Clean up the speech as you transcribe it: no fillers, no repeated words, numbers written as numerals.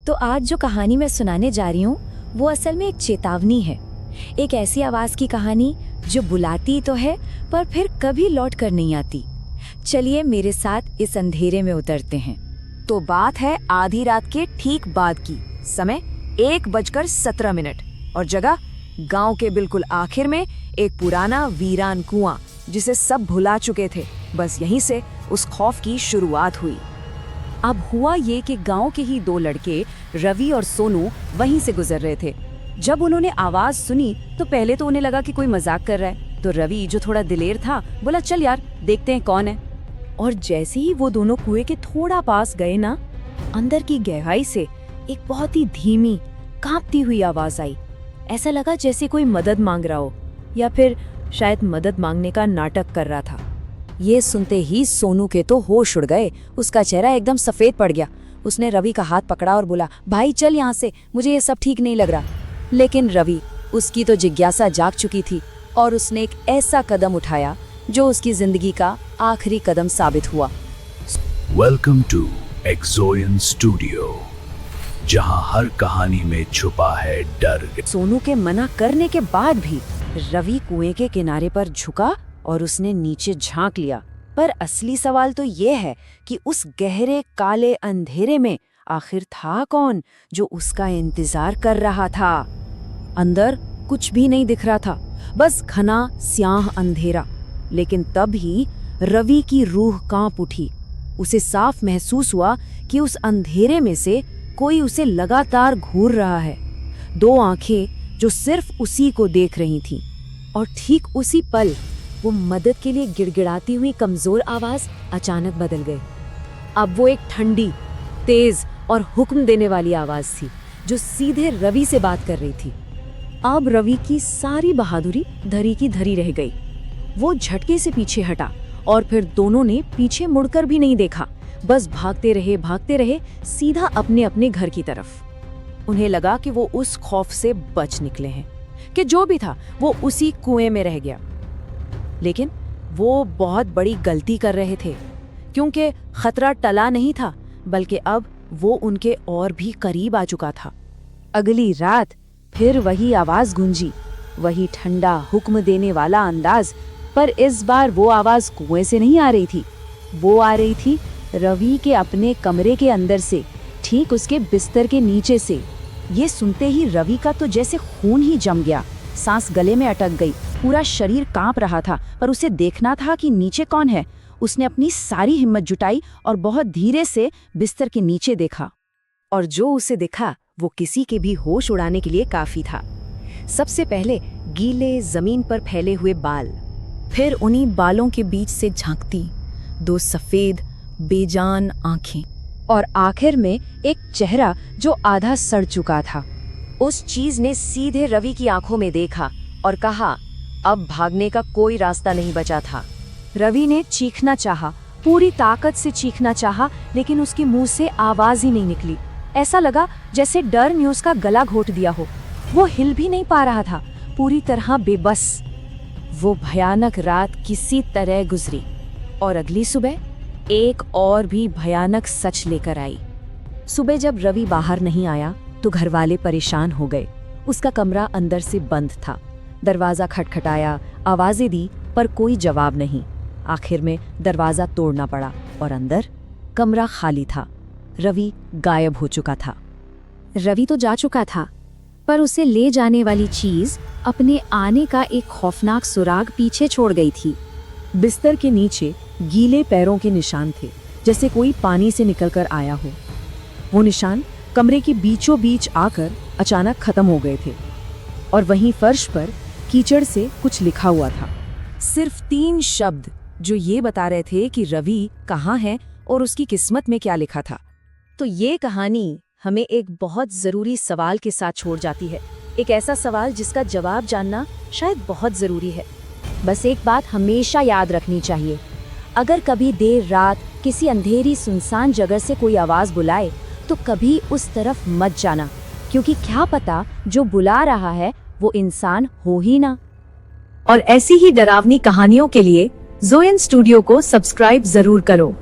तो आज जो कहानी मैं सुनाने जा रही हूँ वो असल में एक चेतावनी है। एक ऐसी आवाज की कहानी जो बुलाती तो है पर फिर कभी लौट कर नहीं आती। चलिए मेरे साथ इस अंधेरे में उतरते हैं। तो बात है आधी रात के ठीक बाद की। समय 1:17 और जगह गांव के बिल्कुल आखिर में एक पुराना वीरान कुआं, जिसे सब भुला चुके थे। बस यहीं से उस खौफ की शुरुआत हुई। अब हुआ ये कि गांव के ही 2 लड़के रवि और सोनू वहीं से गुजर रहे थे। जब उन्होंने आवाज सुनी तो पहले तो उन्हें लगा कि कोई मजाक कर रहा है, तो रवि जो थोड़ा दिलेर था बोला, चल यार देखते हैं कौन है। और जैसे ही वो दोनों कुएं के थोड़ा पास गए ना, अंदर की गहराई से एक बहुत ही धीमी कांपती हुई आवाज आई। ऐसा लगा जैसे कोई मदद मांग रहा हो, या फिर शायद मदद मांगने का नाटक कर रहा था। ये सुनते ही सोनू के तो होश उड़ गए। उसका चेहरा एकदम सफेद पड़ गया। उसने रवि का हाथ पकड़ा और बोला, भाई चल यहाँ से, मुझे ये सब ठीक नहीं लग रहा। लेकिन रवि, उसकी तो जिज्ञासा जाग चुकी थी और उसने एक ऐसा कदम उठाया जो उसकी जिंदगी का आखिरी कदम साबित हुआ। वेलकम टू एक्सोयन स्टूडियो, जहां हर कहानी में छुपा है डर। सोनू के मना करने के बाद भी रवि कुएं के किनारे पर झुका और उसने नीचे झांक लिया। पर असली सवाल तो ये है कि उस गहरे काले अंधेरे में आखिर था कौन जो उसका इंतजार कर रहा था। अंदर कुछ भी नहीं दिख रहा था, बस घना स्याह अंधेरा। लेकिन तब ही रवि की रूह कांप उठी। उसे साफ महसूस हुआ कि उस अंधेरे में से कोई उसे लगातार घूर रहा है। 2 आंखें जो सिर्फ उसी को देख रही थीं। और ठीक उसी पल वो मदद के लिए गिड़गिड़ाती हुई कमजोर आवाज अचानक बदल गई। अब वो एक ठंडी, तेज और हुक्म देने वाली आवाज थी जो सीधे रवि से बात कर रही थी। अब रवि की सारी बहादुरी धरी की धरी रह गई। वो झटके से पीछे हटा और फिर दोनों ने पीछे मुड़कर भी नहीं देखा। बस भागते रहे सीधा अपने अपने घर की तरफ। उन्हें लगा कि वो उस खौफ से बच निकले हैं, कि जो भी था वो उसी कुएं में रह गया। लेकिन वो बहुत बड़ी गलती कर रहे थे, क्योंकि खतरा टला नहीं था, बल्कि अब वो उनके और भी करीब आ चुका था। अगली रात फिर वही आवाज गूंजी, वही ठंडा हुक्म देने वाला अंदाज। पर इस बार वो आवाज कुएं से नहीं आ रही थी, वो आ रही थी रवि के अपने कमरे के अंदर से, ठीक उसके बिस्तर के नीचे से। ये सुनते ही रवि का तो जैसे खून ही जम गया, सांस गले में अटक गई, पूरा शरीर कांप रहा था। पर उसे देखना था कि नीचे कौन है। उसने अपनी सारी हिम्मत जुटाई और बहुत धीरे से बिस्तर के नीचे देखा। और जो उसे दिखा वो किसी के भी होश उड़ाने के लिए काफी था। सबसे पहले गीले जमीन पर फैले हुए बाल, फिर उन्हीं बालों के बीच से झांकती 2 सफेद बेजान आंखें, और आखिर में एक चेहरा जो आधा सड़ चुका था। उस चीज ने सीधे रवि की आंखों में देखा और कहा, अब भागने का कोई रास्ता नहीं बचा था। रवि ने चीखना चाहा, पूरी ताकत से चीखना चाहा, लेकिन उसके मुंह से आवाज ही नहीं निकली। ऐसा लगा जैसे डर ने उसका गला घोट दिया हो। वो हिल भी नहीं पा रहा था, पूरी तरह बेबस। वो भयानक रात किसी तरह गुजरी और अगली सुबह एक और भी भयानक सच लेकर आई। सुबह जब रवि बाहर नहीं आया तो घरवाले परेशान हो गए। उसका कमरा अंदर से बंद था। दरवाजा खटखटाया, आवाजें दी, पर कोई जवाब नहीं। आखिर में दरवाजा तोड़ना पड़ा और अंदर कमरा खाली था। रवि गायब हो चुका था। रवि तो जा चुका था, पर उसे ले जाने वाली चीज अपने आने का एक खौफनाक सुराग पीछे छोड़ गई थी। बिस्तर के नीचे गीले पैरों के निशान थे, जैसे कोई पानी से निकलकर आया हो। वो निशान कमरे के बीचों बीच आकर अचानक खत्म हो गए थे, और वहीं फर्श पर कीचड़ से कुछ लिखा हुआ था। सिर्फ 3 शब्द जो ये बता रहे थे कि रवि कहाँ है और उसकी किस्मत में क्या लिखा था। तो ये कहानी हमें एक बहुत जरूरी सवाल के साथ छोड़ जाती है। एक ऐसा सवाल जिसका जवाब जानना शायद बहुत जरूरी है। बस एक बात हमेशा याद रखनी चाहिए, अगर कभी देर रात किसी अंधेरी सुनसान जगह से कोई आवाज बुलाए तो कभी उस तरफ मत जाना, क्योंकि क्या पता जो बुला रहा है वो इंसान हो ही ना। और ऐसी ही डरावनी कहानियों के लिए ज़ोयन स्टूडियो को सब्सक्राइब जरूर करो।